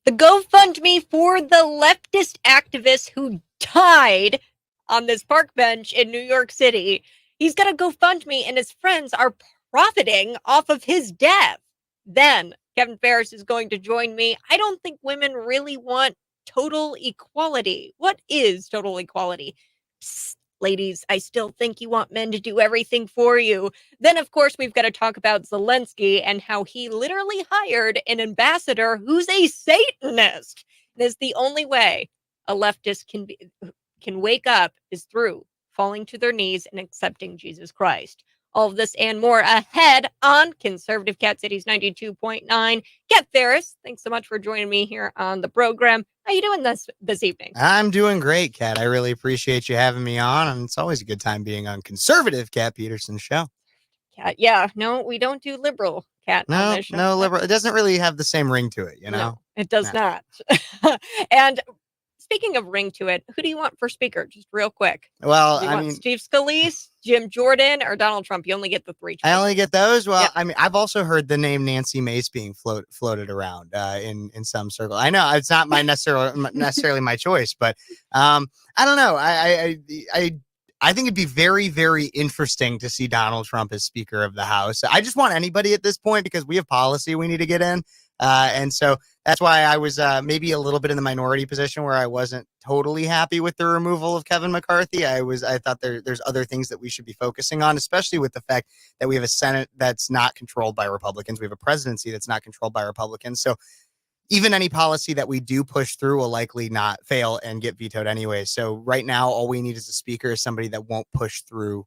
The GoFundMe for the leftist activist who died on this park bench in New York City. He's got a GoFundMe and his friends are profiting off of his death. Then Kevin Ferris is going to join me. I don't think women really want total equality. What is total equality? Psst, ladies, I still think you want men to do everything for you. Then, of course, we've got to talk about Zelensky and how he literally hired an ambassador who's a Satanist. And is the only way a leftist can wake up is through falling to their knees and accepting Jesus Christ. All of this and more ahead on Conservative Cat Cities 92.9. Cat Ferris, thanks so much for joining me here on the program. How you doing this evening? I'm doing great, Kat. I really appreciate you having me on, and it's always a good time being on Conservative Cat Peterson's show. Cat, yeah, no, we don't do liberal Cat. No, no liberal. It doesn't really have the same ring to it, you know? No, it does not. And speaking of ring to it, who do you want for speaker? Just real quick. Well, I mean, Steve Scalise, Jim Jordan, or Donald Trump? You only get the three choices. I only get those. Well, yeah. I mean, I've also heard the name Nancy Mace being floated around in some circle. I know it's not my necessarily my choice, but I don't know. I think it'd be very, very interesting to see Donald Trump as Speaker of the House. I just want anybody at this point because we have policy we need to get in. And so that's why I was maybe a little bit in the minority position where I wasn't totally happy with the removal of Kevin McCarthy. I thought there's other things that we should be focusing on, especially with the fact that we have a Senate that's not controlled by Republicans. We have a presidency that's not controlled by Republicans. So even any policy that we do push through will likely not fail and get vetoed anyway. So right now, all we need is a speaker, is somebody that won't push through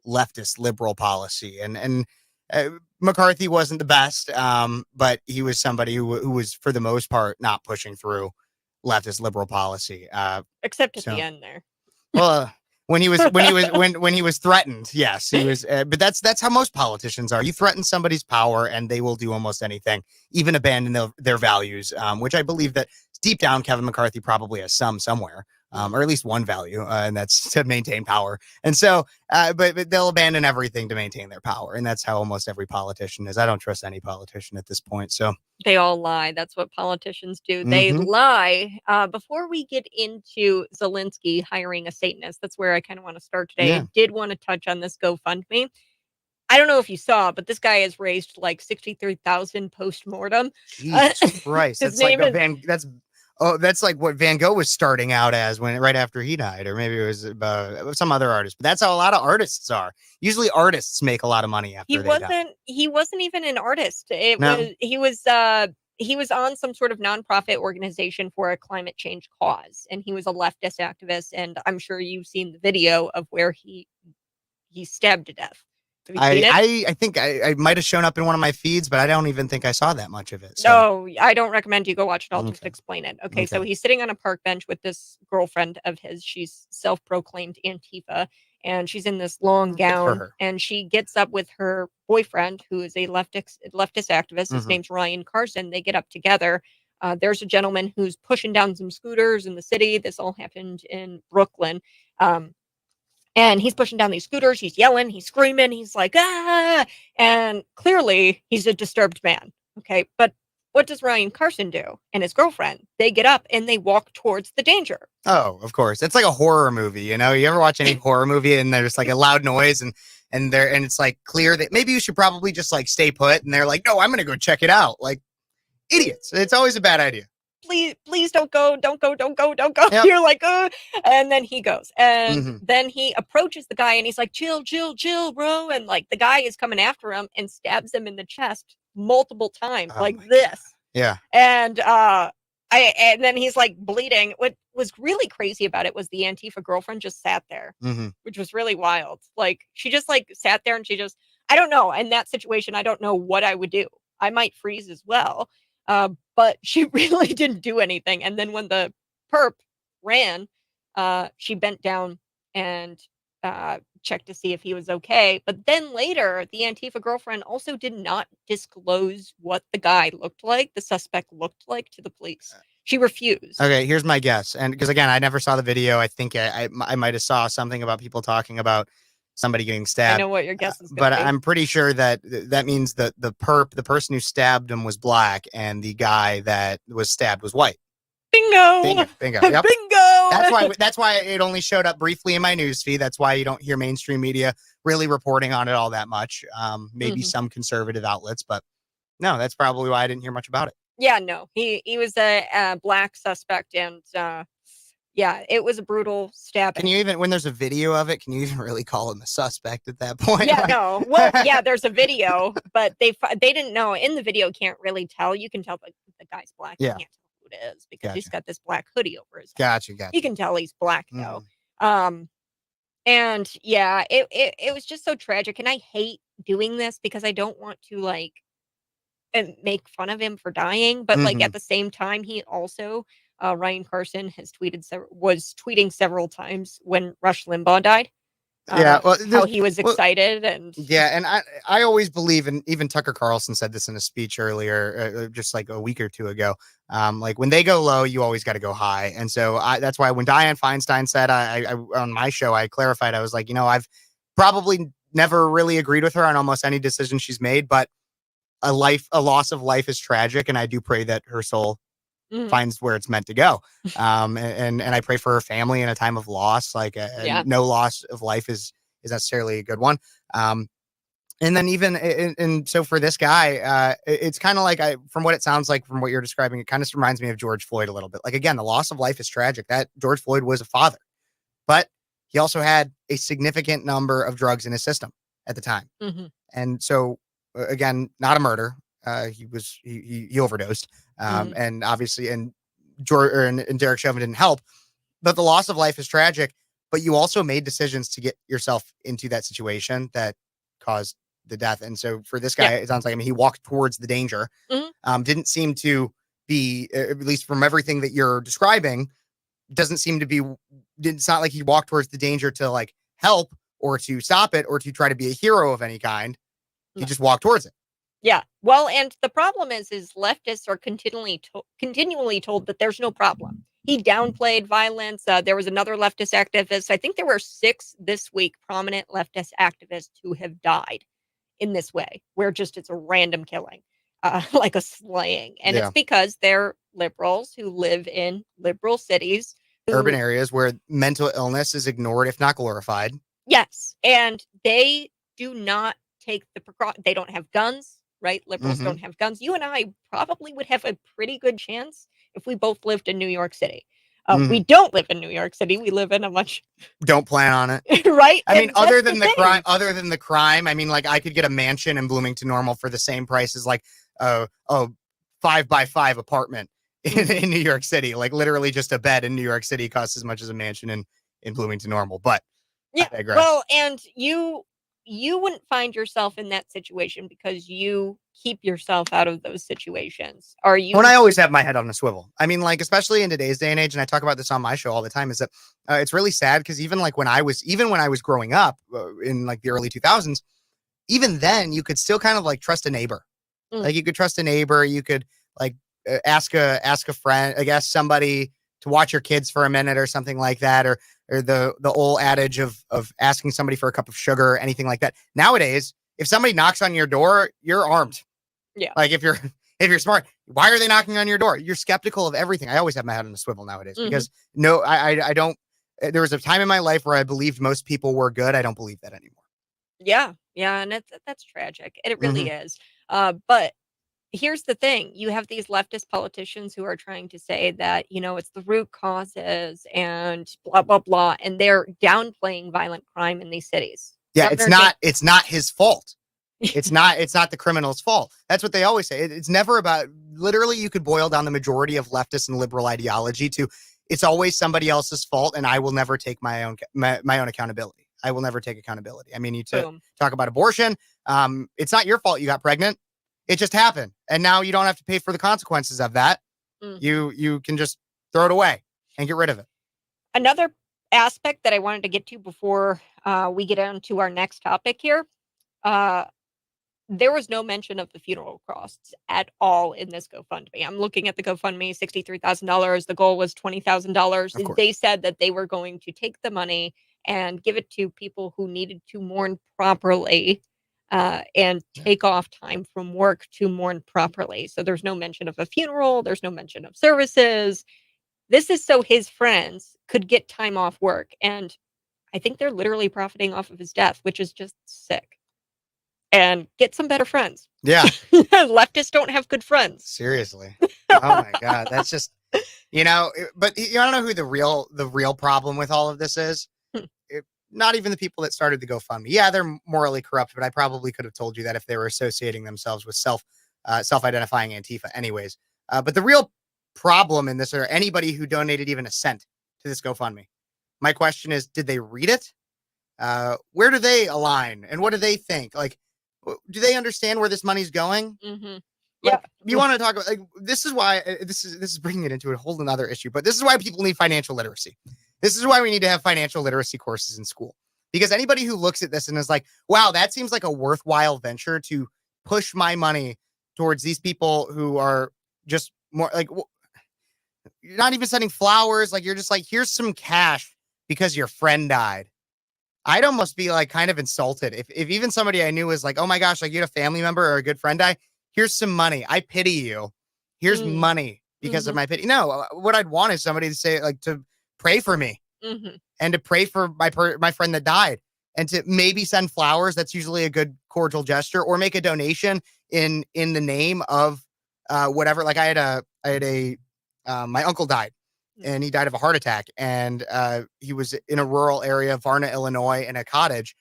leftist liberal policy. And McCarthy wasn't the best, but he was somebody who was, for the most part, not pushing through leftist liberal policy. Except at the end there. Well, when he was threatened, yes, he was. But that's how most politicians are. You threaten somebody's power, and they will do almost anything, even abandon their values. Which I believe that deep down, Kevin McCarthy probably has somewhere. Or at least one value, and that's to maintain power. And so, but they'll abandon everything to maintain their power. And that's how almost every politician is. I don't trust any politician at this point. So they all lie. That's what politicians do. They lie. Before we get into Zelensky hiring a Satanist, that's where I kind of want to start today. Yeah. I did want to touch on this GoFundMe. I don't know if you saw, but this guy has raised like 63,000 post-mortem. Jesus Christ. That's like what Van Gogh was starting out as right after he died, or maybe it was some other artist. But that's how a lot of artists are. Usually, artists make a lot of money after they die. He wasn't even an artist. He was on some sort of nonprofit organization for a climate change cause, and he was a leftist activist. And I'm sure you've seen the video of where he stabbed to death. I think I might have shown up in one of my feeds, but I don't even think I saw that much of it. So. No, I don't recommend you go watch it. I'll just explain it. Okay, so he's sitting on a park bench with this girlfriend of his. She's self-proclaimed Antifa, and she's in this long gown, and she gets up with her boyfriend, who is a leftist activist. His name's Ryan Carson. They get up together. There's a gentleman who's pushing down some scooters in the city. This all happened in Brooklyn. And he's pushing down these scooters. He's yelling. He's screaming. He's like, ah! And clearly, he's a disturbed man. Okay. But what does Ryan Carson do? And his girlfriend, they get up and they walk towards the danger. Oh, of course. It's like a horror movie. You know, you ever watch any horror movie and there's like a loud noise and it's like clear that maybe you should probably just like stay put. And they're like, no, I'm going to go check it out. Like idiots. It's always a bad idea. Please don't go. Yep. You're like, and then he goes. And then he approaches the guy and he's like, chill, bro. And like the guy is coming after him and stabs him in the chest multiple times, like this. God. Yeah. And and then he's like bleeding. What was really crazy about it was the Antifa girlfriend just sat there, which was really wild. Like she just like sat there and she just, I don't know. In that situation, I don't know what I would do. I might freeze as well. But she really didn't do anything. And then when the perp ran, she bent down and checked to see if he was okay. But then later, the Antifa girlfriend also did not disclose what the guy looked like, the suspect looked like, to the police. She refused. Okay, here's my guess. And because, again, I never saw the video. I think I might have saw something about people talking about somebody getting I stabbed. know what your guess is But going to be. I'm pretty sure that that means that the person who stabbed him was black, and the guy that was stabbed was white. Bingo! Bingo. Yep. Bingo! That's why it only showed up briefly in my news feed. That's why you don't hear mainstream media really reporting on it all that much. Maybe some conservative outlets, but no, that's probably why I didn't hear much about it. Yeah, no, he was a black suspect, and yeah, it was a brutal stabbing. Can you even, when there's a video of it, can you even really call him a suspect at that point? Yeah, no. Well, yeah, there's a video, but they didn't know. In the video, can't really tell. You can tell the guy's black. Yeah. You can't tell who it is because he's got this black hoodie over his head. Gotcha. You can tell he's black though. And yeah, it was just so tragic, and I hate doing this because I don't want to like make fun of him for dying, but like at the same time, he also Ryan Carson has was tweeting several times when Rush Limbaugh died. Yeah, well, how he was excited and I always believe, and even Tucker Carlson said this in a speech earlier, just like a week or two ago. Like when they go low, you always got to go high, and so that's why when Dianne Feinstein said, I on my show, I clarified, I was like, I've probably never really agreed with her on almost any decision she's made, but a loss of life is tragic, and I do pray that her soul finds where it's meant to go. And I pray for her family in a time of loss. Like no loss of life is necessarily a good one. And then even and so for this guy, it's kind of like from what it sounds like, from what you're describing, it kind of reminds me of George Floyd a little bit. Like again, the loss of life is tragic. That George Floyd was a father, but he also had a significant number of drugs in his system at the time, and so again, not a murder. He overdosed. And obviously, and Derek Chauvin didn't help, but the loss of life is tragic. But you also made decisions to get yourself into that situation that caused the death. And so for this guy, it sounds like, he walked towards the danger. Didn't seem to be, at least from everything that you're describing, doesn't seem to be. It's not like he walked towards the danger to like help or to stop it or to try to be a hero of any kind. He just walked towards it. Yeah. Well, and the problem is leftists are continually told that there's no problem. He downplayed violence. There was another leftist activist. I think there were 6 this week, prominent leftist activists who have died in this way, where just it's a random killing, like a slaying. And it's because they're liberals who live in liberal cities. Urban areas where mental illness is ignored, if not glorified. Yes. And they do not take the precaution. They don't have guns. Right? Liberals don't have guns. You and I probably would have a pretty good chance if we both lived in New York City. We don't live in New York City. We live in a much. Don't plan on it. Right? I mean, other than the crime, I mean, like I could get a mansion in Bloomington Normal for the same price as like a 5x5 apartment in New York City. Like literally just a bed in New York City costs as much as a mansion in Bloomington Normal. But yeah, well, and you wouldn't find yourself in that situation because you keep yourself out of those situations. Are you? When I always have my head on a swivel. I mean, like, especially in today's day and age, and I talk about this on my show all the time, is that it's really sad because even when I was growing up in like the early 2000s, even then you could still kind of like trust a neighbor. Like you could trust a neighbor. You could like ask a friend, I guess somebody to watch your kids for a minute or something like that, or the old adage of asking somebody for a cup of sugar or anything like that. Nowadays, if somebody knocks on your door, you're armed. Yeah. Like if you're smart, why are they knocking on your door? You're skeptical of everything. I always have my head on a swivel nowadays because I don't. There was a time in my life where I believed most people were good. I don't believe that anymore. Yeah. Yeah. And that's tragic. And it really is. But here's the thing. You have these leftist politicians who are trying to say that, it's the root causes and blah, blah, blah. And they're downplaying violent crime in these cities. Yeah, it's not his fault. It's not the criminal's fault. That's what they always say. It's never about, literally, you could boil down the majority of leftist and liberal ideology to, it's always somebody else's fault, and I will never take my own accountability. I will never take accountability. I mean, you talk about abortion. It's not your fault you got pregnant. It just happened. And now you don't have to pay for the consequences of that. You can just throw it away and get rid of it. Another aspect that I wanted to get to before we get on to our next topic here. There was no mention of the funeral costs at all in this GoFundMe. I'm looking at the GoFundMe, $63,000. The goal was $20,000. They said that they were going to take the money and give it to people who needed to mourn properly, and take off time from work to mourn properly. So there's no mention of a funeral, there's no mention of services. This is so his friends could get time off work, and I think they're literally profiting off of his death, which is just sick. And get some better friends. Yeah. Leftists don't have good friends. Seriously. Oh my God. That's just, but you don't know who the real problem with all of this is? Not even the people that started the GoFundMe. Yeah, they're morally corrupt, but I probably could have told you that if they were associating themselves with self-identifying Antifa anyways. But the real problem in this, or anybody who donated even a cent to this GoFundMe, my question is, did they read it? Where do they align? And what do they think? Like, do they understand where this money's going? Mm-hmm. Like, you want to talk about, like, this is why this is bringing it into a whole another issue, but this is why people need financial literacy. This is why we need to have financial literacy courses in school, because anybody who looks at this and is like, wow, that seems like a worthwhile venture to push my money towards these people who are just more like, you're not even sending flowers. Like, you're just like, here's some cash because your friend died. I'd almost be like kind of insulted if even somebody I knew was like, oh my gosh, like you had a family member or a good friend die. Here's some money. I pity you. Here's money because of my pity. No, what I'd want is somebody to say, like, to pray for me and to pray for my friend that died, and to maybe send flowers. That's usually a good cordial gesture, or make a donation in the name of whatever. Like, I had a my uncle died. And he died of a heart attack. And he was in a rural area, Varna, Illinois, in a cottage,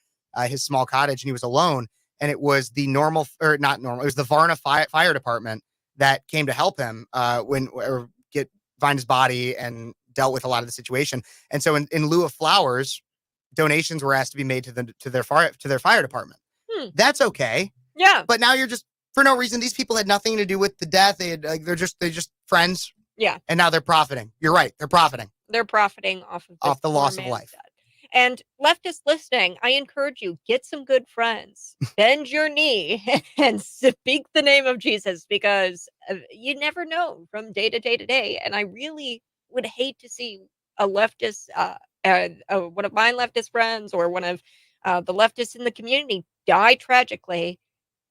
his small cottage, and he was alone. And it was the not normal. It was the Varna Fire Department that came to help him find his body and dealt with a lot of the situation. And so in lieu of flowers, donations were asked to be made to their fire department. That's okay. Yeah. But now you're just, for no reason, these people had nothing to do with the death. They're just friends. Yeah. And now they're profiting. You're right. They're profiting. They're profiting off the loss of life. Death. And leftists listening, I encourage you, get some good friends, bend your knee and speak the name of Jesus, because you never know from day to day to day. And I really would hate to see a leftist, one of my leftist friends, or one of the leftists in the community die tragically,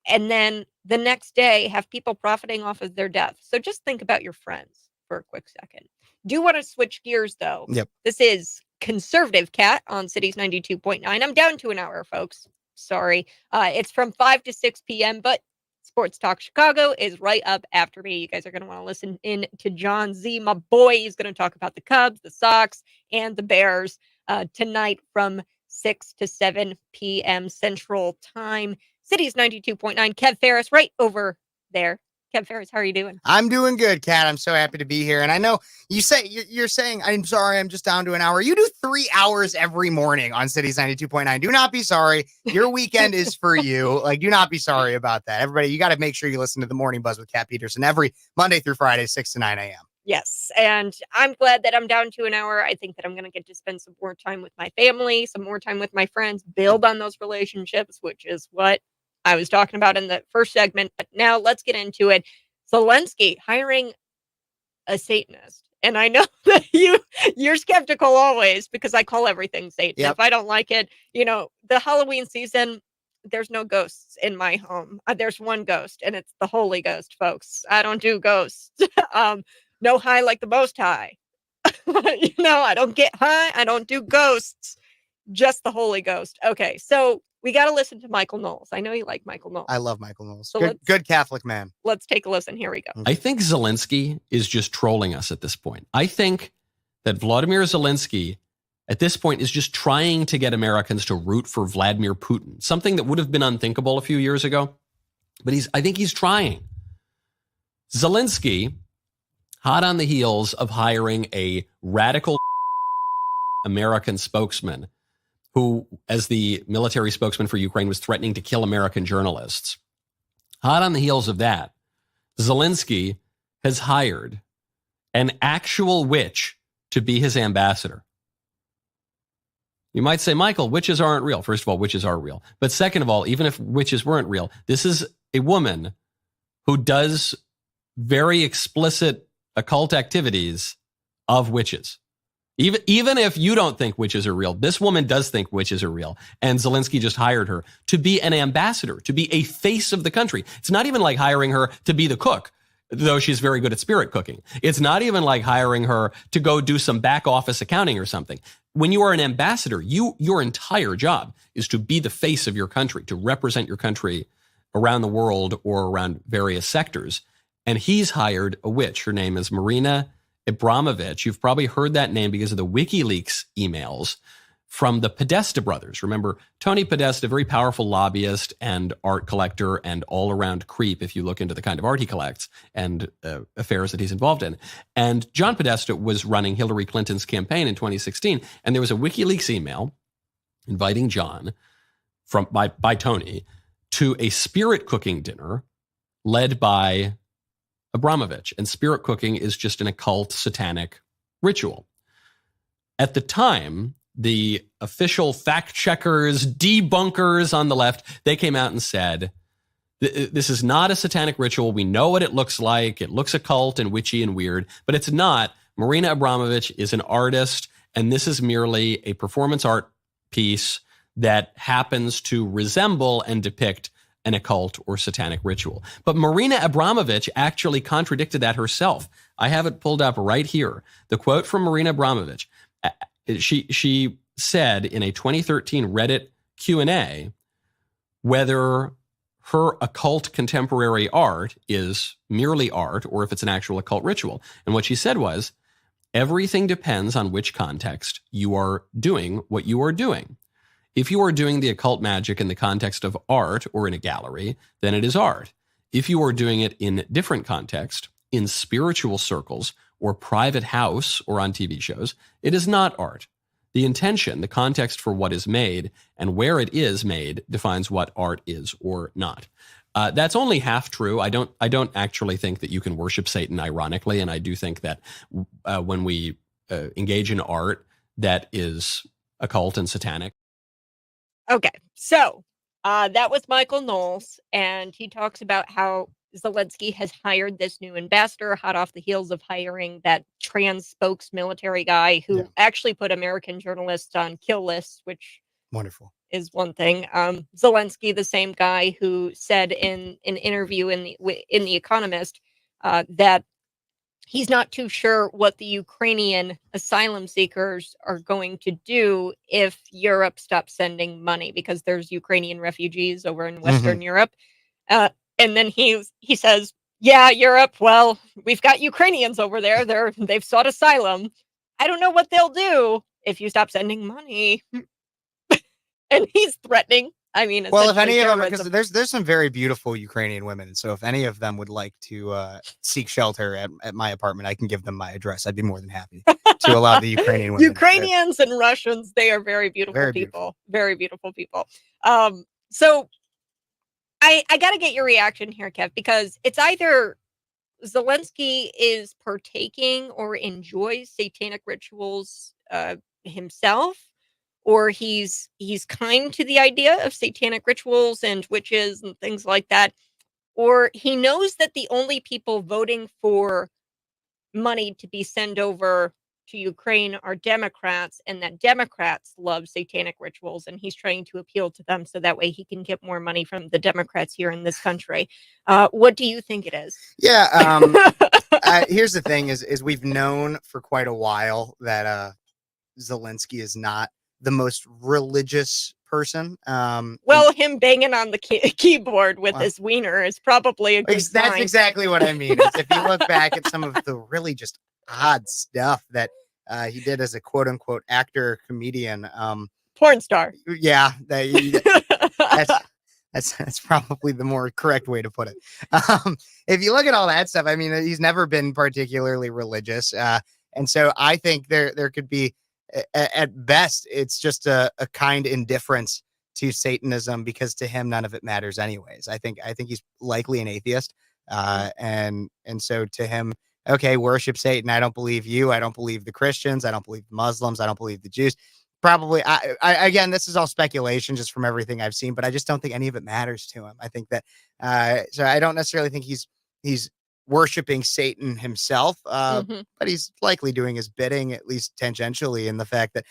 and then the next day have people profiting off of their death. So just think about your friends for a quick second. Do want to switch gears, though. Yep. This is Conservative Cat on Cities 92.9. I'm down to an hour, folks. Sorry. It's from 5 to 6 p.m., but Sports Talk Chicago is right up after me. You guys are going to want to listen in to John Z, my boy. He's going to talk about the Cubs, the Sox, and the Bears tonight from 6 to 7 p.m. Central Time. Cities 92.9. Kev Ferris right over there. Kev Ferris, how are you doing? I'm doing good, Kat. I'm so happy to be here. And I know you're saying, I'm sorry, I'm just down to an hour. You do 3 hours every morning on Cities 92.9. Do not be sorry. Your weekend is for you. Like, do not be sorry about that. Everybody, you got to make sure you listen to the Morning Buzz with Kat Peterson every Monday through Friday, 6 to 9 a.m. Yes, and I'm glad that I'm down to an hour. I think that I'm going to get to spend some more time with my family, some more time with my friends, build on those relationships, which is what I was talking about in the first segment. But now let's get into it. Zelensky hiring a Satanist. And I know that you're skeptical always, because I call everything Satan. Yep. If I don't like it, the Halloween season, there's no ghosts in my home. There's one ghost, and it's the Holy Ghost, folks. I don't do ghosts. No high like the Most High. I don't get high. I don't do ghosts. Just the Holy Ghost. Okay, so we got to listen to Michael Knowles. I know you like Michael Knowles. I love Michael Knowles. So good Catholic man. Let's take a listen. Here we go. I think Zelensky is just trolling us at this point. I think that Vladimir Zelensky at this point is just trying to get Americans to root for Vladimir Putin, something that would have been unthinkable a few years ago. But I think he's trying. Zelensky, hot on the heels of hiring a radical American spokesman who, as the military spokesman for Ukraine, was threatening to kill American journalists. Hot on the heels of that, Zelensky has hired an actual witch to be his ambassador. You might say, Michael, witches aren't real. First of all, witches are real. But second of all, even if witches weren't real, this is a woman who does very explicit occult activities of witches. Even if you don't think witches are real, this woman does think witches are real. And Zelensky just hired her to be an ambassador, to be a face of the country. It's not even like hiring her to be the cook, though she's very good at spirit cooking. It's not even like hiring her to go do some back office accounting or something. When you are an ambassador, your entire job is to be the face of your country, to represent your country around the world or around various sectors. And he's hired a witch. Her name is Marina Abramovich. You've probably heard that name because of the WikiLeaks emails from the Podesta brothers. Remember, Tony Podesta, very powerful lobbyist and art collector and all-around creep if you look into the kind of art he collects and affairs that he's involved in. And John Podesta was running Hillary Clinton's campaign in 2016, and there was a WikiLeaks email inviting John by Tony to a spirit cooking dinner led by Abramovich. And spirit cooking is just an occult satanic ritual. At the time, the official fact checkers, debunkers on the left, they came out and said, this is not a satanic ritual. We know what it looks like. It looks occult and witchy and weird, but it's not. Marina Abramovich is an artist, and this is merely a performance art piece that happens to resemble and depict an occult or satanic ritual. But Marina Abramovich actually contradicted that herself. I have it pulled up right here. The quote from Marina Abramovich. She said in a 2013 Reddit Q&A whether her occult contemporary art is merely art or if it's an actual occult ritual. And what she said was, everything depends on which context you are doing what you are doing. If you are doing the occult magic in the context of art or in a gallery, then it is art. If you are doing it in different context, in spiritual circles or private house or on TV shows, it is not art. The intention, the context for what is made and where it is made defines what art is or not. That's only half true. I don't actually think that you can worship Satan ironically, and I do think that when we engage in art that is occult and satanic. Okay, so that was Michael Knowles, and he talks about how Zelensky has hired this new ambassador hot off the heels of hiring that trans spokes military guy who actually put American journalists on kill lists, which wonderful is one thing. Zelensky, the same guy who said in an interview in the Economist that he's not too sure what the Ukrainian asylum seekers are going to do if Europe stops sending money, because there's Ukrainian refugees over in Western Europe. And then he says, yeah, Europe, well, we've got Ukrainians over there. They've sought asylum. I don't know what they'll do if you stop sending money. And he's threatening. I mean, well, if any of them, because there's some very beautiful Ukrainian women, so if any of them would like to seek shelter at my apartment, I can give them my address. I'd be more than happy to allow the Ukrainian women. Ukrainians and Russians, they are very beautiful people. Very beautiful people. So I got to get your reaction here, Kev, because it's either Zelensky is partaking or enjoys satanic rituals himself, or he's kind to the idea of satanic rituals and witches and things like that, or he knows that the only people voting for money to be sent over to Ukraine are Democrats, and that Democrats love satanic rituals, and he's trying to appeal to them so that way he can get more money from the Democrats here in this country. What do you think it is? Yeah, here's the thing: is we've known for quite a while that Zelensky is not the most religious person. Well, him banging on the keyboard with his wiener is probably a good sign. That's exactly what I mean. Is if you look back at some of the really just odd stuff that he did as a quote unquote actor, comedian, porn star. Yeah, that's probably the more correct way to put it. If you look at all that stuff, I mean, he's never been particularly religious, and so I think there could be, at best, it's just a kind indifference to Satanism, because to him none of it matters anyways. I think he's likely an atheist, and so to him, okay, worship Satan. I don't believe you. I don't believe the Christians. I don't believe the Muslims. I don't believe the Jews. Probably, I again, this is all speculation just from everything I've seen, but I just don't think any of it matters to him. I think that, so I don't necessarily think he's worshiping Satan himself, Mhm. but he's likely doing his bidding, at least tangentially, in the fact that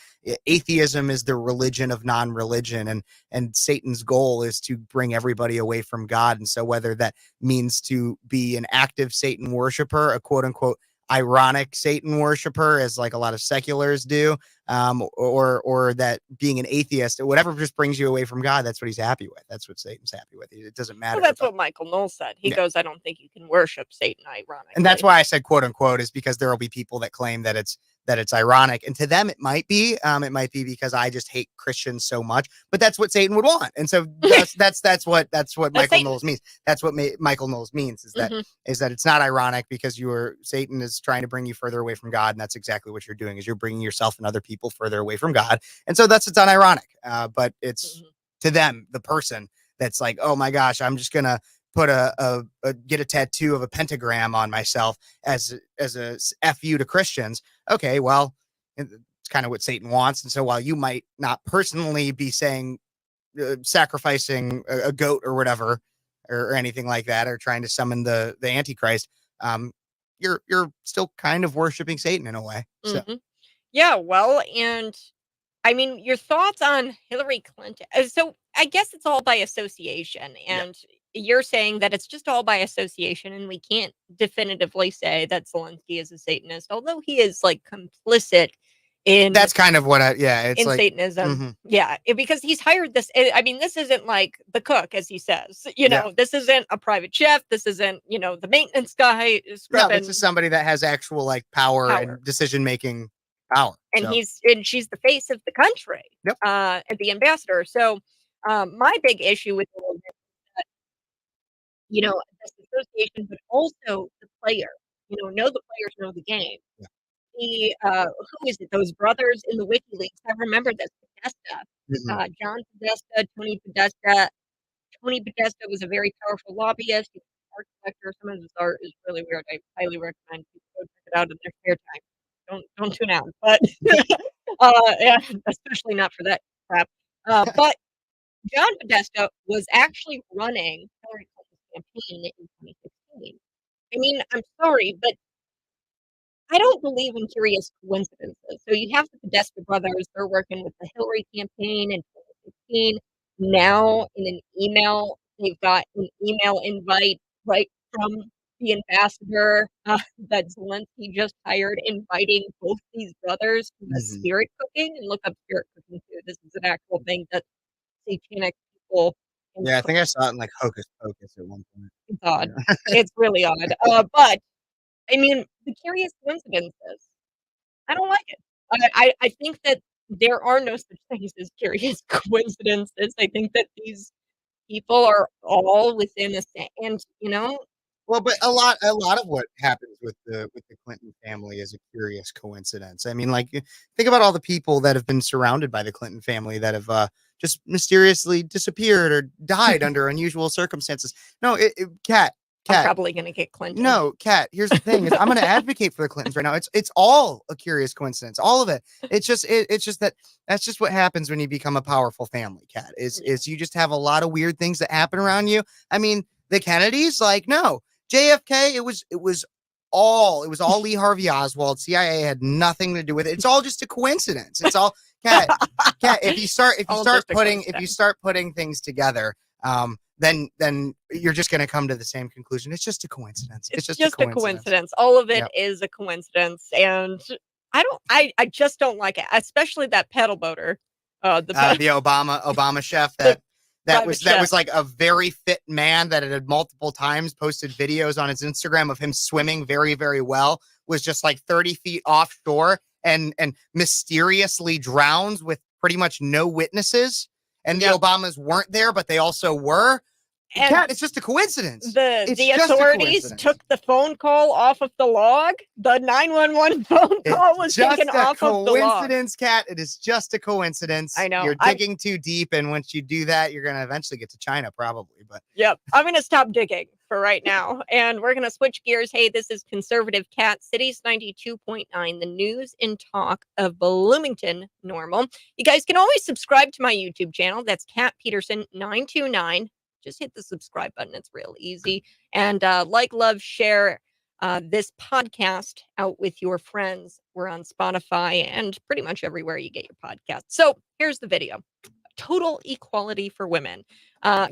atheism is the religion of non-religion, and Satan's goal is to bring everybody away from God. And so whether that means to be an active Satan worshiper, a quote unquote ironic Satan worshiper, as like a lot of seculars do, or that being an atheist, or whatever just brings you away from God, that's what he's happy with. That's what Satan's happy with. It doesn't matter. Well, that's what Michael Knowles said. He Yeah. goes, "I don't think you can worship Satan ironically." And that's why I said quote unquote, is because there will be people that claim that it's ironic, and to them it might be because I just hate Christians so much, but that's what Satan would want. And so that's what Michael Knowles means. That's what Michael Knowles means, is that it's not ironic, because Satan is trying to bring you further away from God, and that's exactly what you're doing, is you're bringing yourself and other people further away from God. And so it's unironic, but it's to them, the person that's like, oh my gosh, I'm just gonna put get a tattoo of a pentagram on myself as a FU to Christians. Okay, well, it's kind of what Satan wants. And so while you might not personally be saying sacrificing a goat or whatever, or anything like that, or trying to summon the Antichrist, you're still kind of worshiping Satan in a way. So yeah, well, and I mean, your thoughts on Hillary Clinton. So I guess it's all by association. And you're saying that it's just all by association, and we can't definitively say that Zelensky is a Satanist, although he is like complicit in that's kind of what it's in like Satanism. Yeah, because he's hired this. I mean, this isn't like the cook, as he says. You know, this isn't a private chef. This isn't, the maintenance guy. No, this is somebody that has actual like power. And decision making power. And she's the face of the country. Yep. And the ambassador. So my big issue with all of this is that, this association, but also the player. Know the players, know the game. Yeah. Who is it? Those brothers in the WikiLeaks. I remember this. Podesta, John Podesta, Tony Podesta. Tony Podesta was a very powerful lobbyist. He was an art collector. Some of his art is really weird. I highly recommend people go check it out in their spare time. Don't tune out, but yeah, especially not for that crap. But John Podesta was actually running Hillary Clinton's campaign in 2016. I mean, I'm sorry, but I don't believe in curious coincidences. So you have the Podesta brothers, they're working with the Hillary campaign in 2016. Now in an email, they've got an email invite right from the ambassador that Zelensky just hired, inviting both these brothers to the spirit cooking. And look up spirit cooking too. This is an actual thing that satanic people. Yeah, I think I saw it in like Hocus Pocus at one point. It's odd. It's really odd. But I mean, the curious coincidences, I don't like it. I think that there are no such things as curious coincidences. I think that these people are all within a and Well, but a lot of what happens with the Clinton family is a curious coincidence. I mean, like, think about all the people that have been surrounded by the Clinton family that have just mysteriously disappeared or died under unusual circumstances. No, Kat. I'm probably going to get Clinton. No, Kat, here's the thing: is I'm going to advocate for the Clintons right now. It's all a curious coincidence, all of it. It's just that's just what happens when you become a powerful family. Kat, is you just have a lot of weird things that happen around you. I mean, the Kennedys, like, no, JFK, it was all Lee Harvey Oswald. CIA had nothing to do with it. It's all just a coincidence. It's all Kat. If you start putting things together, then you're just going to come to the same conclusion. It's just a coincidence. It's just a coincidence. All of it is a coincidence, and I just don't like it, especially that pedal boater, the Obama chef that was like a very fit man that had multiple times posted videos on his Instagram of him swimming very, very well, was just like 30 feet offshore and mysteriously drowns with pretty much no witnesses. And the Obamas weren't there, but they also were. And Kat, it's just a coincidence. The authorities took the phone call off of the log. The 911 phone call was taken off of the log. Coincidence, Kat. It is just a coincidence. I know. You're digging too deep, and once you do that, you're going to eventually get to China, probably. But yep, I'm going to stop digging for right now, and we're going to switch gears. Hey, this is Conservative Cat, Cities 92.9, the news and talk of Bloomington Normal. You guys can always subscribe to my YouTube channel. That's Cat Peterson 929. Just hit the subscribe button. It's real easy. And like, love, share, this podcast out with your friends. We're on Spotify and pretty much everywhere you get your podcast. So here's the video. Total equality for women.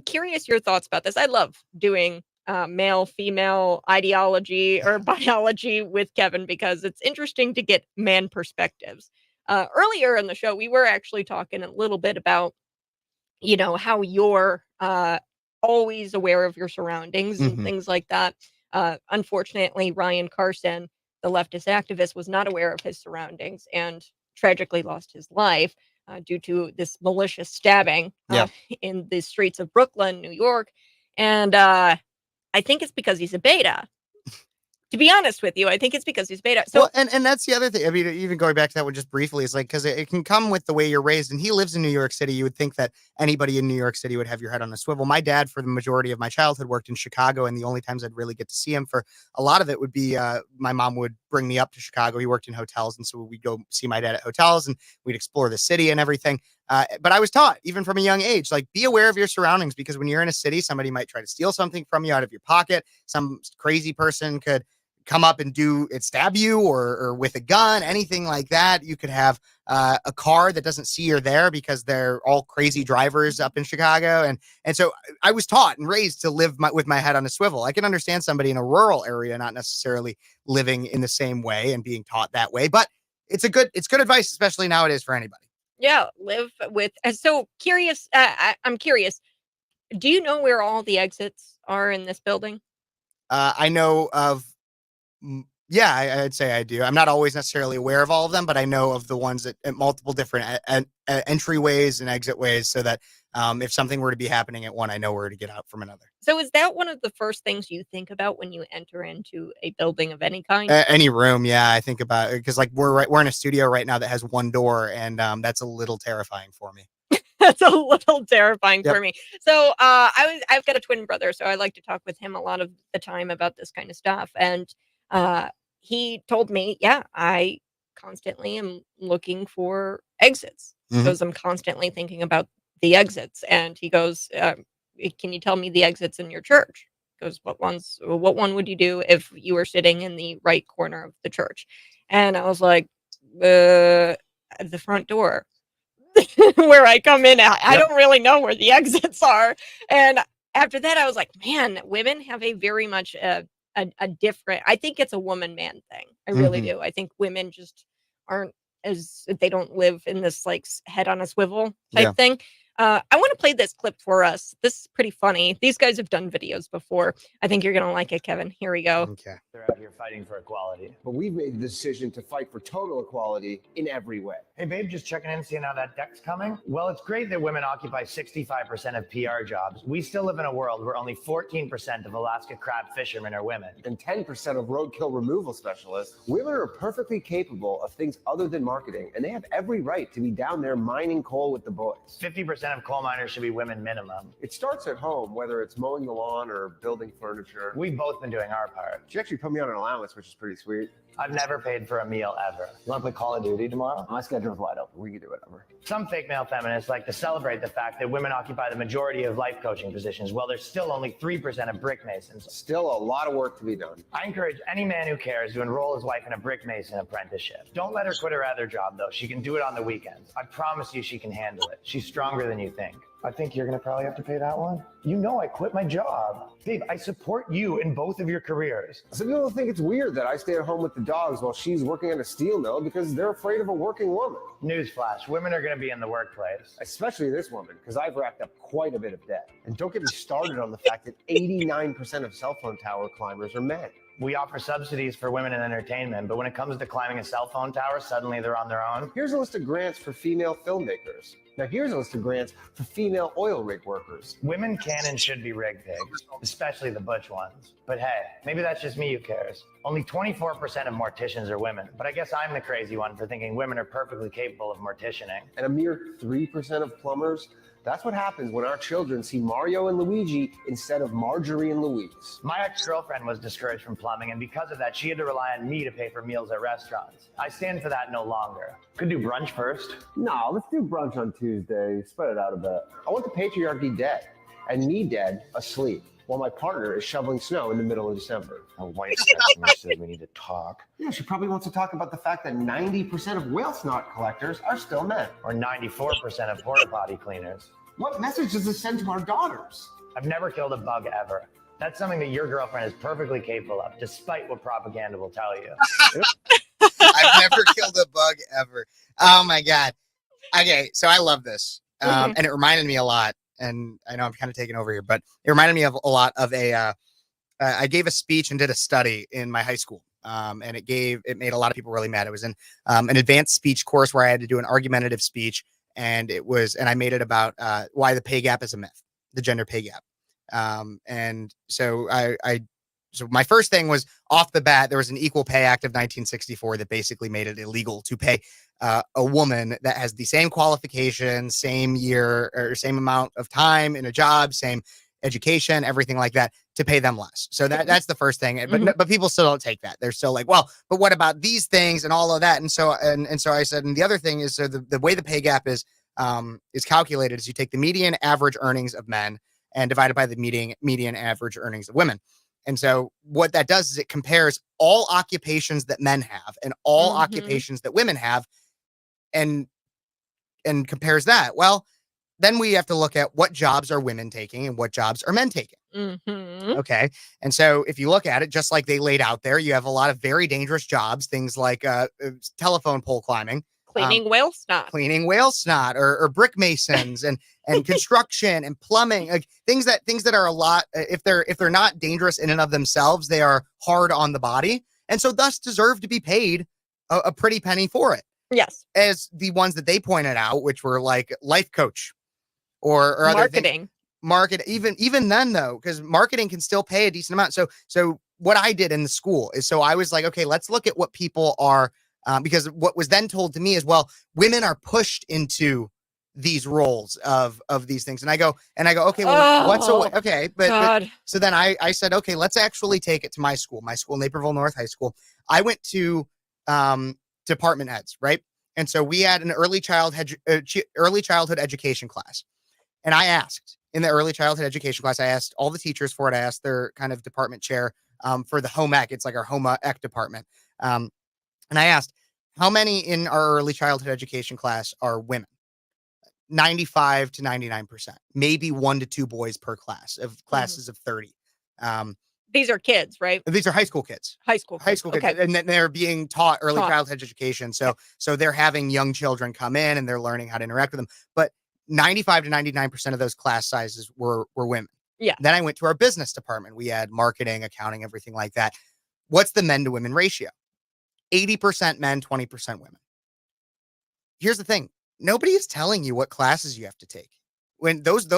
Curious your thoughts about this. I love doing male female ideology or biology with Kevin because it's interesting to get man perspectives. Earlier in the show, we were actually talking a little bit about, how you're always aware of your surroundings and things like that. Unfortunately, Ryan Carson, the leftist activist, was not aware of his surroundings and tragically lost his life due to this malicious stabbing in the streets of Brooklyn, New York. And I think it's because he's a beta. To be honest with you, I think it's because he's beta. So, well, and that's the other thing. I mean, even going back to that one just briefly, is like, because it can come with the way you're raised. And he lives in New York City. You would think that anybody in New York City would have your head on a swivel. My dad, for the majority of my childhood, worked in Chicago, and the only times I'd really get to see him for a lot of it would be my mom would bring me up to Chicago. He worked in hotels, and so we'd go see my dad at hotels, and we'd explore the city and everything. But I was taught, even from a young age, like, be aware of your surroundings, because when you're in a city, somebody might try to steal something from you out of your pocket. Some crazy person could come up and stab you or with a gun, anything like that. You could have a car that doesn't see you're there because they're all crazy drivers up in Chicago. And so I was taught and raised to live with my head on a swivel. I can understand somebody in a rural area not necessarily living in the same way and being taught that way, but it's good advice, especially nowadays, for anybody. Yeah, live with. So curious. I'm curious. Do you know where all the exits are in this building? I know of. Yeah, I'd say I do. I'm not always necessarily aware of all of them, but I know of the ones at multiple different entryways and exit ways, so that if something were to be happening at one, I know where to get out from another. So is that one of the first things you think about when you enter into a building of any kind? Any room, yeah, I think about it, because like we're in a studio right now that has one door, and that's a little terrifying for me. That's a little terrifying for me. So I've got a twin brother, so I like to talk with him a lot of the time about this kind of stuff. And he told me, I constantly am looking for exits because I'm constantly thinking about the exits. And he goes, can you tell me the exits in your church? He goes, what one would you do if you were sitting in the right corner of the church? And I was like, the front door. Where I come in at. I don't really know where the exits are. And after that, I was like, man, women have a very much a different, I think it's a woman man thing. I really do. I think women just aren't they don't live in this like head on a swivel type thing. I want to play this clip for us. This is pretty funny. These guys have done videos before. I think you're going to like it, Kevin. Here we go. Okay. They're out here fighting for equality. But we've made the decision to fight for total equality in every way. Hey, babe, just checking in, seeing how that deck's coming. Well, it's great that women occupy 65% of PR jobs. We still live in a world where only 14% of Alaska crab fishermen are women. And 10% of roadkill removal specialists. Women are perfectly capable of things other than marketing, and they have every right to be down there mining coal with the boys. 50% of coal miners should be women minimum. It starts at home, whether it's mowing the lawn or building furniture. We've both been doing our part. She actually put me on an allowance, which is pretty sweet. I've never paid for a meal ever. You want to play Call of Duty tomorrow? My schedule's wide open. We can do whatever. Some fake male feminists like to celebrate the fact that women occupy the majority of life coaching positions, while there's still only 3% of brick masons. Still a lot of work to be done. I encourage any man who cares to enroll his wife in a brick mason apprenticeship. Don't let her quit her other job, though. She can do it on the weekends. I promise you she can handle it. She's stronger than you think. I think you're going to probably have to pay that one. You know I quit my job. Babe, I support you in both of your careers. Some people think it's weird that I stay at home with the dogs while she's working at a steel mill because they're afraid of a working woman. Newsflash, women are going to be in the workplace. Especially this woman, because I've racked up quite a bit of debt. And don't get me started on the fact that 89% of cell phone tower climbers are men. We offer subsidies for women in entertainment, but when it comes to climbing a cell phone tower, suddenly they're on their own. Here's a list of grants for female filmmakers. Now here's a list of grants for female oil rig workers. Women can and should be rig pigs, especially the butch ones. But hey, maybe that's just me who cares. Only 24% of morticians are women, but I guess I'm the crazy one for thinking women are perfectly capable of morticianing. And a mere 3% of plumbers. That's what happens when our children see Mario and Luigi instead of Marjorie and Louise. My ex-girlfriend was discouraged from plumbing, and because of that, she had to rely on me to pay for meals at restaurants. I stand for that no longer. Could do brunch first. No, let's do brunch on Tuesday. Spread it out a bit. I want the patriarchy dead, and me dead asleep. while my partner is shoveling snow in the middle of December. My wife texted me, says we need to talk. Yeah, she probably wants to talk about the fact that 90% of whale snot collectors are still men. Or 94% of porta potty cleaners. What message does this send to our daughters? I've never killed a bug ever. That's something that your girlfriend is perfectly capable of, despite what propaganda will tell you. I've never killed a bug ever. Oh my God. Okay, so I love this. And it reminded me a lot, and I know I'm kind of taking over here, but it reminded me of a lot of I gave a speech and did a study in my high school. And it made a lot of people really mad. It was in an advanced speech course where I had to do an argumentative speech, and I made it about why the pay gap is a myth, the gender pay gap. And so so my first thing was, off the bat, there was an Equal Pay Act of 1964 that basically made it illegal to pay a woman that has the same qualifications, same year or same amount of time in a job, same education, everything like that, to pay them less. So that's the first thing. But people still don't take that. They're still like, well, but what about these things and all of that? And so I said, and the other thing is, so the way the pay gap is calculated is you take the median average earnings of men and divide it by the median average earnings of women. And so what that does is it compares all occupations that men have and all occupations that women have, and compares that. Well, then we have to look at what jobs are women taking and what jobs are men taking. Okay. And so if you look at it, just like they laid out there, you have a lot of very dangerous jobs, things like telephone pole climbing, Cleaning whale snot, or brick masons and construction and plumbing, like things that are a lot, if they're not dangerous in and of themselves, they are hard on the body, and so thus deserve to be paid a pretty penny for it. Yes. As the ones that they pointed out, which were like life coach or marketing. Even then though, because marketing can still pay a decent amount. So what I did in the school is, so I was like, okay, let's look at what people are. Because what was then told to me is, well, women are pushed into these roles of these things. And I go, okay, well, what's a way? Okay. But so then I said, okay, let's actually take it to my school, Naperville North High School. I went to department heads, right? And so we had an early childhood education class. And I asked in the early childhood education class, I asked all the teachers for it. I asked their kind of department chair for the home ec. It's like our home ec department. And I asked, how many in our early childhood education class are women? 95 to 99%, maybe 1 to 2 boys per class of classes of 30. These are kids, right? These are high school kids. High school kids. Okay. And then they're being taught early childhood education. So they're having young children come in and they're learning how to interact with them. But 95 to 99% of those class sizes were women. Yeah. Then I went to our business department. We had marketing, accounting, everything like that. What's the men to women ratio? 80% men, 20% women. Here's the thing. Nobody is telling you what classes you have to take. When those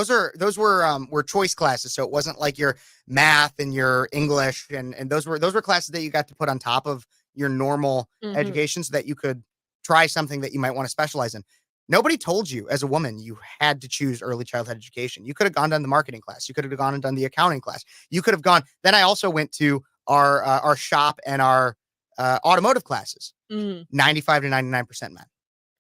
were choice classes. So it wasn't like your math and your English and those were classes that you got to put on top of your normal education so that you could try something that you might want to specialize in. Nobody told you as a woman you had to choose early childhood education. You could have gone down the marketing class. You could have gone and done the accounting class. You could have gone. Then I also went to our shop and our automotive classes. 95 to 99% men,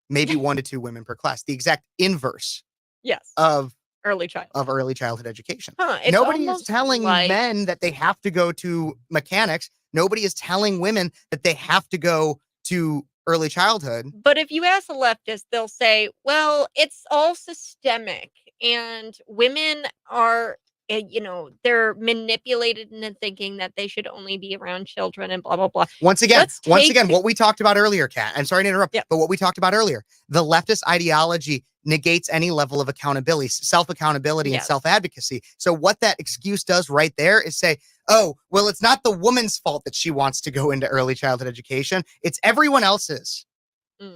maybe 1 to 2 women per class. The exact inverse. Yes. Of early childhood education. Nobody is telling men that they have to go to mechanics. Nobody is telling women that they have to go to early childhood. But if you ask a leftist, they'll say, well, it's all systemic and women are, they're manipulated into thinking that they should only be around children and blah, blah, blah. Once again, what we talked about earlier, Kat, I'm sorry to interrupt, but what we talked about earlier, the leftist ideology negates any level of accountability, self-accountability and self-advocacy. So what that excuse does right there is say, oh, well, it's not the woman's fault that she wants to go into early childhood education. It's everyone else's.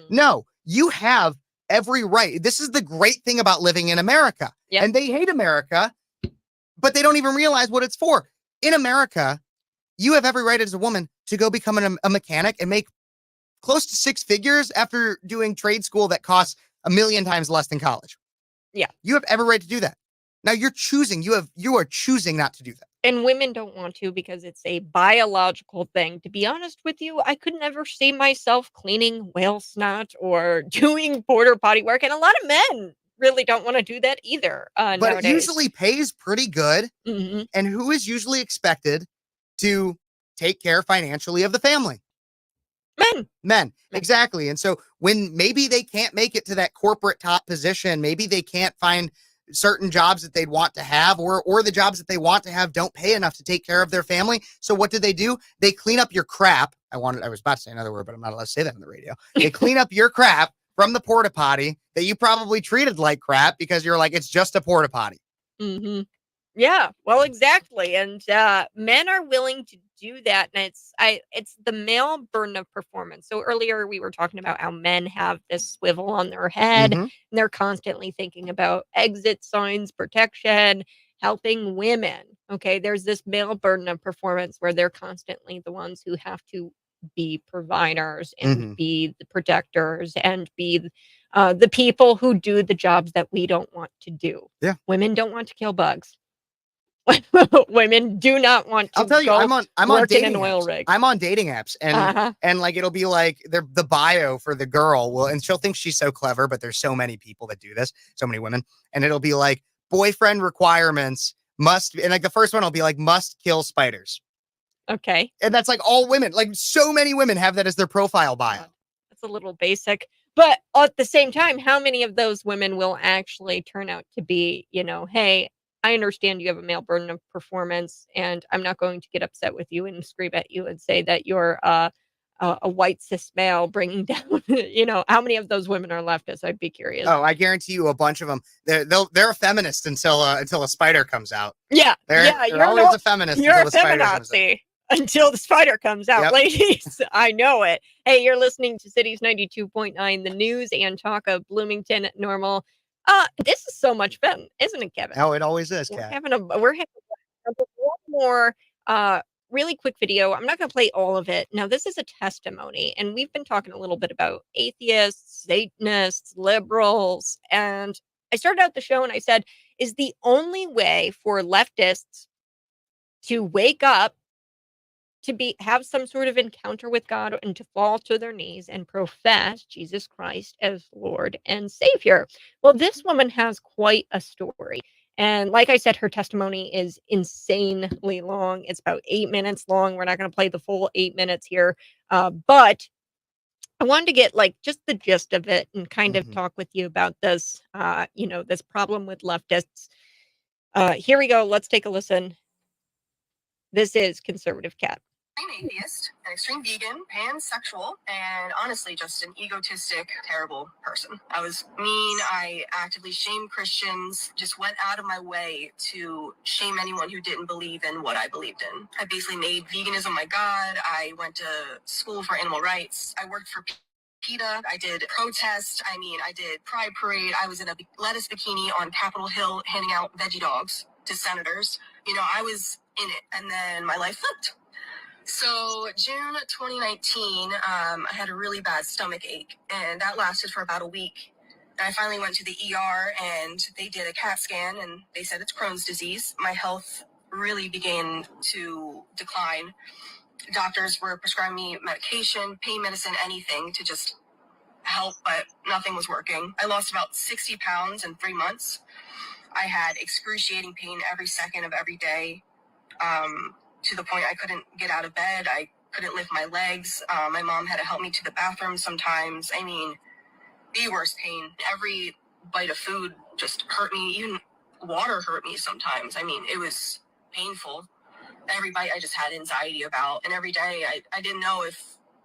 No, you have every right. This is the great thing about living in America. And they hate America, but they don't even realize what it's for. In America, you have every right as a woman to go become a mechanic and make close to 6 figures after doing trade school that costs 1 million times less than college. Yeah. You have every right to do that. Now you are choosing not to do that. And women don't want to because it's a biological thing. To be honest with you, I could never see myself cleaning whale snot or doing porta potty work. And a lot of men really don't want to do that either. But Nowadays. it usually pays pretty good. Mhm. And who is usually expected to take care financially of the family? Men. Exactly. And so when maybe they can't make it to that corporate top position, maybe they can't find certain jobs that they'd want to have, or the jobs that they want to have don't pay enough to take care of their family. So what do? They clean up your crap. I was about to say another word, but I'm not allowed to say that on the radio. They clean up your crap from the porta potty that you probably treated like crap because you're like, it's just a porta potty. Mm-hmm. Yeah, well, exactly. And men are willing to do that. And it's the male burden of performance. So earlier we were talking about how men have this swivel on their head, Mhm. and they're constantly thinking about exit signs, protection, helping women. Okay, there's this male burden of performance where they're constantly the ones who have to be providers and Mhm. be the protectors and be the people who do the jobs that we don't want to do. Yeah. Women don't want to kill bugs. Women do not want to I'll tell you, go I'm on work in dating an oil apps. rig. I'm on dating apps, and Uh-huh. like it'll be like the bio for the girl will, and she'll think she's so clever, but there's so many people that do this, so many women, and it'll be like boyfriend requirements must, and like the first one will be like must kill spiders, Okay. and that's like all women, like so many women have that as their profile bio. God, that's a little basic. But at the same time, how many of those women will actually turn out to be, hey, I understand you have a male burden of performance, and I'm not going to get upset with you and scream at you and say that you're a white cis male bringing down, how many of those women are leftists? I'd be curious. Oh, I guarantee you a bunch of them. They're a feminist until a spider comes out. Yeah. They're always a feminist You're until a the spider comes out. feminazi until the spider comes out, Yep. ladies. I know it. Hey, you're listening to Cities 92.9, the news and talk of Bloomington Normal. This is so much fun, isn't it, Kevin? Oh, it always is, We're Kat. having one more really quick video. I'm not going to play all of it. Now, this is a testimony, and we've been talking a little bit about atheists, Satanists, liberals, and I started out the show and I said, is the only way for leftists to wake up, to have some sort of encounter with God, and to fall to their knees and profess Jesus Christ as Lord and Savior. Well, this woman has quite a story. And like I said, her testimony is insanely long. It's about 8 minutes long. We're not going to play the full 8 minutes here. But I wanted to get just the gist of it and kind of talk with you about this, this problem with leftists. Here we go. Let's take a listen. This is Conservative Cat. Extreme atheist, an extreme vegan, pansexual, and honestly just an egotistic, terrible person. I was mean. I actively shamed Christians, just went out of my way to shame anyone who didn't believe in what I believed in. I basically made veganism my god. I went to school for animal rights. I worked for PETA. I did protest. I did Pride Parade. I was in a lettuce bikini on Capitol Hill handing out veggie dogs to senators. I was in it, and then my life flipped. So June 2019, I had a really bad stomach ache, and that lasted for about a week. And I finally went to the ER, and they did a CAT scan, and they said it's Crohn's disease. My health really began to decline. Doctors were prescribing me medication, pain medicine, anything to just help, but nothing was working. I lost about 60 pounds in 3 months. I had excruciating pain every second of every day. To the point I couldn't get out of bed. I couldn't lift my legs. My mom had to help me to the bathroom sometimes. The worst pain. Every bite of food just hurt me. Even water hurt me sometimes. It was painful. Every bite I just had anxiety about. And every day I didn't know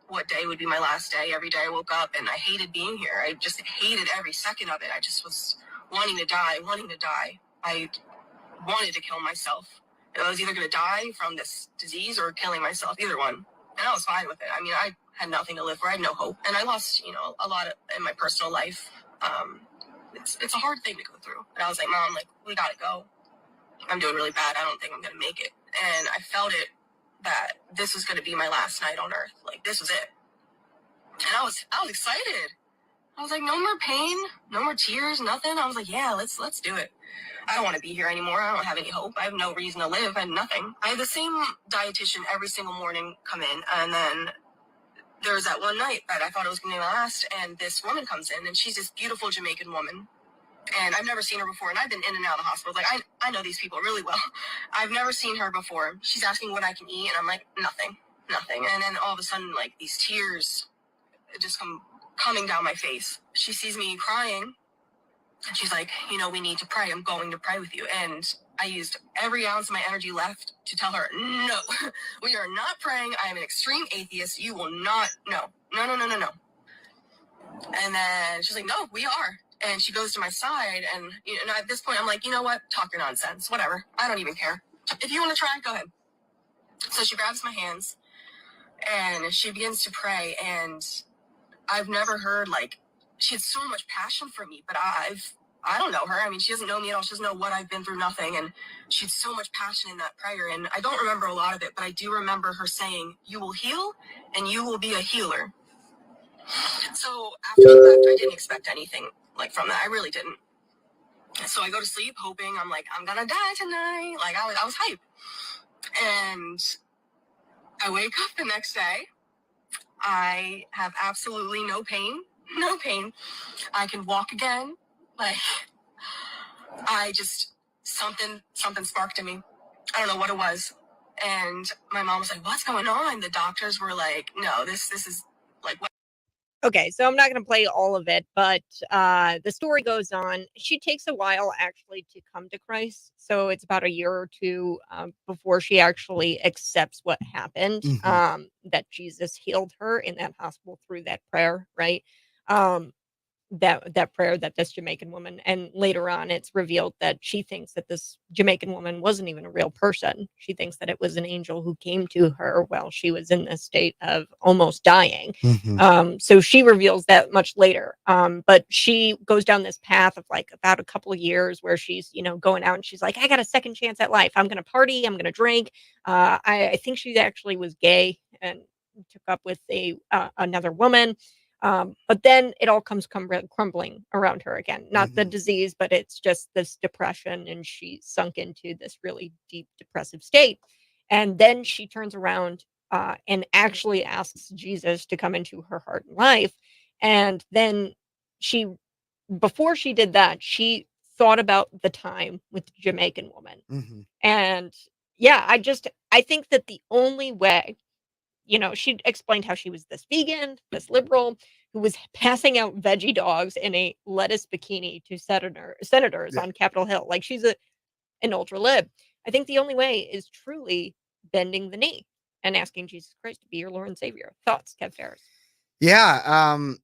what day would be my last day. Every day I woke up and I hated being here. I just hated every second of it. I just was wanting to die. I wanted to kill myself. I was either going to die from this disease or killing myself, either one. And I was fine with it. I had nothing to live for. I had no hope. And I lost, a lot in my personal life. It's a hard thing to go through. And I was like, Mom, we got to go. I'm doing really bad. I don't think I'm going to make it. And I felt it that this was going to be my last night on earth. This was it. And I was excited. I was like, no more pain, no more tears, nothing. I was like, yeah, let's do it. I don't want to be here anymore. I don't have any hope. I have no reason to live. I have nothing. I have the same dietitian every single morning come in. And then there was that one night that I thought it was going to be my last. And this woman comes in, and she's this beautiful Jamaican woman. And I've never seen her before, and I've been in and out of the hospital. Like, I know these people really well. I've never seen her before. She's asking what I can eat, and I'm like, nothing. And then all of a sudden, like, these tears just coming down my face. She sees me crying, and she's like, we need to pray. I'm going to pray with you. And I used every ounce of my energy left to tell her, no, we are not praying. I am an extreme atheist. You will not, no. And then she's like, no, we are. And she goes to my side, and at this point, I'm like, you know what? Talk your nonsense. Whatever. I don't even care. If you want to try, go ahead. So she grabs my hands, and she begins to pray, and I've never heard, like, she had so much passion for me, but I don't know her. I mean, she doesn't know me at all. She doesn't know what I've been through, nothing. And she had so much passion in that prayer, and I don't remember a lot of it, but I do remember her saying, you will heal, and you will be a healer. So after she left, I didn't expect anything like from that. I really didn't. So I go to sleep hoping, I'm like, I'm gonna die tonight. Like, I was hype. And I wake up the next day. I have absolutely no pain. I can walk again. Like, something sparked in me. I don't know what it was. And my mom was like, what's going on? The doctors were like, no, this is like, what? Okay, so I'm not going to play all of it, but the story goes on. She takes a while actually to come to Christ. So it's about a year or two before she actually accepts what happened, that Jesus healed her in that hospital through that prayer, right? That prayer that this Jamaican woman, and later on it's revealed that she thinks that this Jamaican woman wasn't even a real person. She thinks that it was an angel who came to her while she was in this state of almost dying. So she reveals that much later. But she goes down this path of like about a couple of years where she's, going out and she's like, I got a second chance at life. I'm going to party. I'm going to drink. I think she actually was gay and took up with another woman. But then it all comes crumbling around her again. Not the disease, but it's just this depression, and she's sunk into this really deep depressive state. And then she turns around and actually asks Jesus to come into her heart and life. And then before she did that, she thought about the time with the Jamaican woman. And yeah, I think that the only way, she explained how she was this vegan, this liberal, who was passing out veggie dogs in a lettuce bikini to senators on Capitol Hill. Like, she's an ultra lib. I think the only way is truly bending the knee and asking Jesus Christ to be your Lord and Savior. Thoughts, Kev Ferris? Yeah,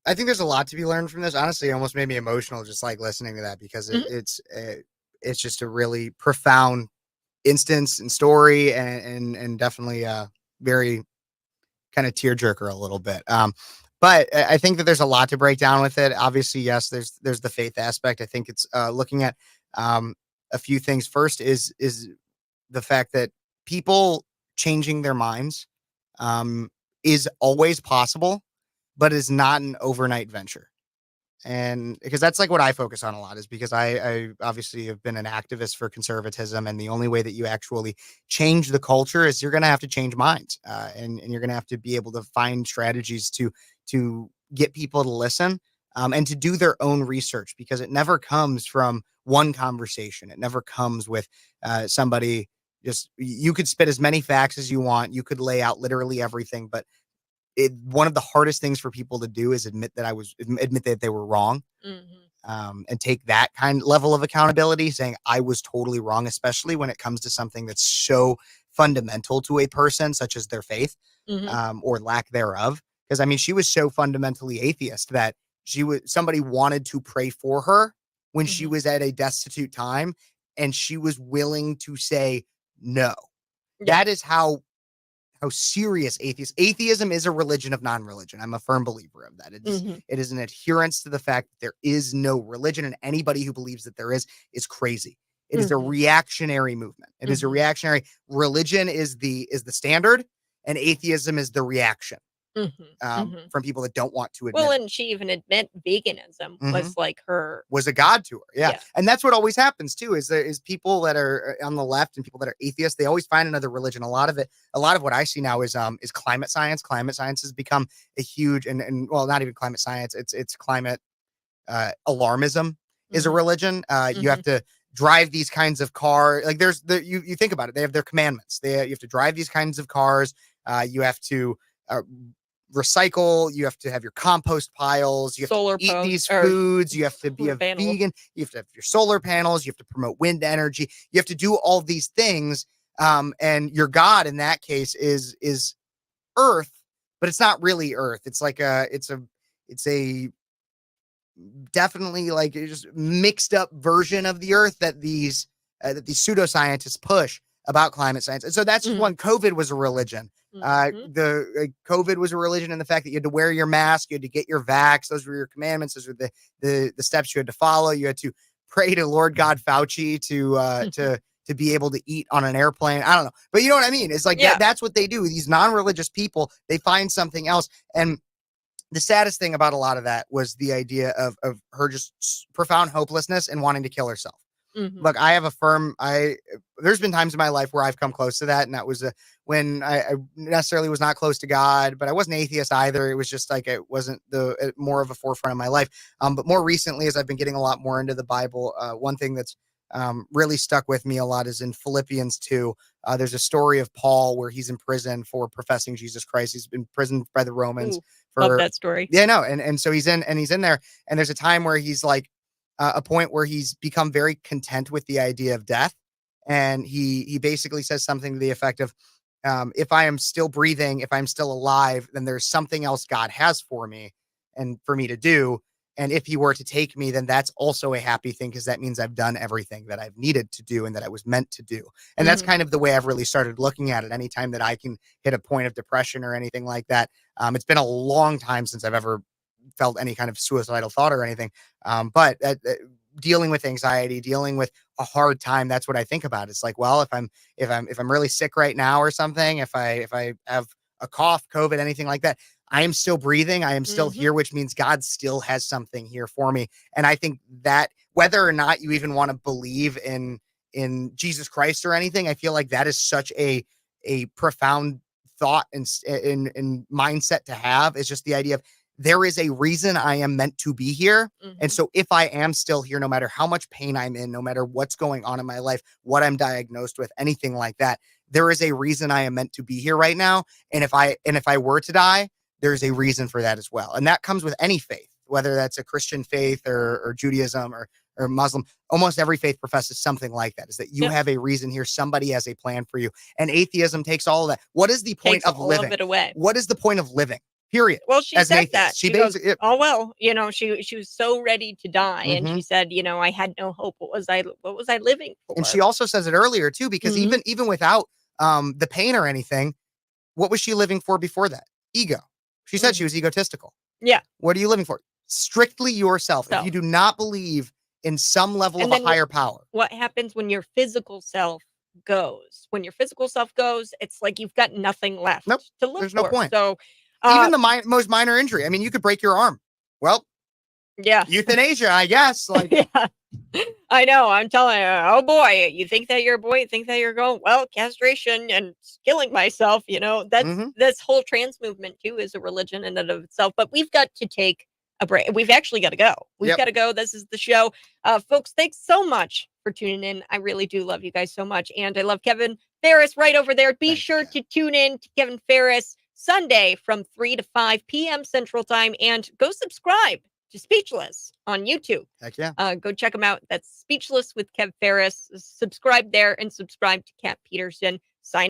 I think there's a lot to be learned from this. Honestly, it almost made me emotional just like listening to that, because it's just a really profound instance and story, and definitely very kind of tearjerker a little bit. But I think that there's a lot to break down with it. Obviously, yes, there's the faith aspect. I think it's looking at a few things. First is the fact that people changing their minds is always possible, but is not an overnight venture. And because that's like what I focus on a lot, is because I obviously have been an activist for conservatism. And the only way that you actually change the culture is you're going to have to change minds. And you're going to have to be able to find strategies to get people to listen and to do their own research, because it never comes from one conversation. It never comes with somebody you could spit as many facts as you want. You could lay out literally everything, but one of the hardest things for people to do is admit that they were wrong, and take that kind of level of accountability, saying I was totally wrong, especially when it comes to something that's so fundamental to a person, such as their faith, or lack thereof. Because I mean, she was so fundamentally atheist that somebody wanted to pray for her when she was at a destitute time, and she was willing to say no. That is how serious atheism is. A religion of non-religion. I'm a firm believer of that. It is an adherence to the fact that there is no religion, and anybody who believes that there is crazy. It is a reactionary movement. It is a reactionary. Religion is the standard, and atheism is the reaction from people that don't want to admit. Well, and she even admit veganism was like was a god to her. Yeah. And that's what always happens too, is people that are on the left and people that are atheists, they always find another religion. A lot of what I see now is climate science. Climate science has become a huge, and well, not even climate science. It's climate alarmism is a religion. You have to drive these kinds of cars. Like you think about it. They have their commandments. You have to drive these kinds of cars. You have to recycle. You have to have your compost piles. You have to eat these foods. You have to be a vegan. You have to have your solar panels. You have to promote wind energy. You have to do all these things. And your God in that case is Earth, but it's not really Earth. It's like it's a definitely like just mixed up version of the Earth that these pseudoscientists push about climate science. And so that's just one. COVID was a religion. COVID was a religion in the fact that you had to wear your mask, you had to get your vax. Those were your commandments. Those were the steps you had to follow. You had to pray to Lord God Fauci to be able to eat on an airplane. I don't know, but you know what I mean? It's like that's what they do. These non-religious people, they find something else. And the saddest thing about a lot of that was the idea of her just profound hopelessness and wanting to kill herself. Look, I have there's been times in my life where I've come close to that. And that was when I necessarily was not close to God, but I wasn't atheist either. It was just like, it wasn't more of a forefront of my life. But more recently, as I've been getting a lot more into the Bible, one thing that's really stuck with me a lot is in Philippians 2. There's a story of Paul where he's in prison for professing Jesus Christ. He's been imprisoned by the Romans. Love that story. Yeah, no. And so he's in there, and there's a time where he's like, a point where he's become very content with the idea of death. And he basically says something to the effect of, if I am still breathing, if I'm still alive, then there's something else God has for me and for me to do. And if he were to take me, then that's also a happy thing, because that means I've done everything that I've needed to do and that I was meant to do. And that's kind of the way I've really started looking at it. Anytime that I can hit a point of depression or anything like that, it's been a long time since I've ever felt any kind of suicidal thought or anything. But dealing with anxiety, dealing with a hard time, that's what I think about. It's like, well, if I'm really sick right now or something, if I have a cough, COVID, anything like that, I am still breathing. I am still here, which means God still has something here for me. And I think that whether or not you even want to believe in Jesus Christ or anything, I feel like that is such a profound thought and mindset to have. Is just the idea of, there is a reason I am meant to be here. And so if I am still here, no matter how much pain I'm in, no matter what's going on in my life, what I'm diagnosed with, anything like that, there is a reason I am meant to be here right now. And if I were to die, there's a reason for that as well. And that comes with any faith, whether that's a Christian faith or Judaism or Muslim. Almost every faith professes something like that, is that you have a reason here. Somebody has a plan for you. And atheism takes all of that. What is the point of living? All of it away. What is the point of living? Period. Well, she said that. She goes, oh, well, she was so ready to die. And she said, I had no hope. What was I living for? And she also says it earlier too, because even without the pain or anything, what was she living for before that? Ego. She said she was egotistical. Yeah. What are you living for? Strictly yourself. If you do not believe in some level of a higher power. What happens when your physical self goes? When your physical self goes, it's like you've got nothing left to live for. There's no point. So even the most minor injury. I mean, you could break your arm. Well, euthanasia, I guess. Like, I know. I'm telling you. Oh boy, you think that you're a boy? You think that you're going? Well, castration and killing myself. That's this whole trans movement too is a religion in and of itself. But we've got to take a break. We've actually got to go. We've got to go. This is the show, folks. Thanks so much for tuning in. I really do love you guys so much, and I love Kevin Ferris right over there. Be sure to tune in to Kevin Ferris Sunday from 3 to 5 p.m. Central Time, and go subscribe to Speechless on YouTube. Heck yeah. Go check them out. That's Speechless with Kev Ferris. Subscribe there and subscribe to Kat Peterson.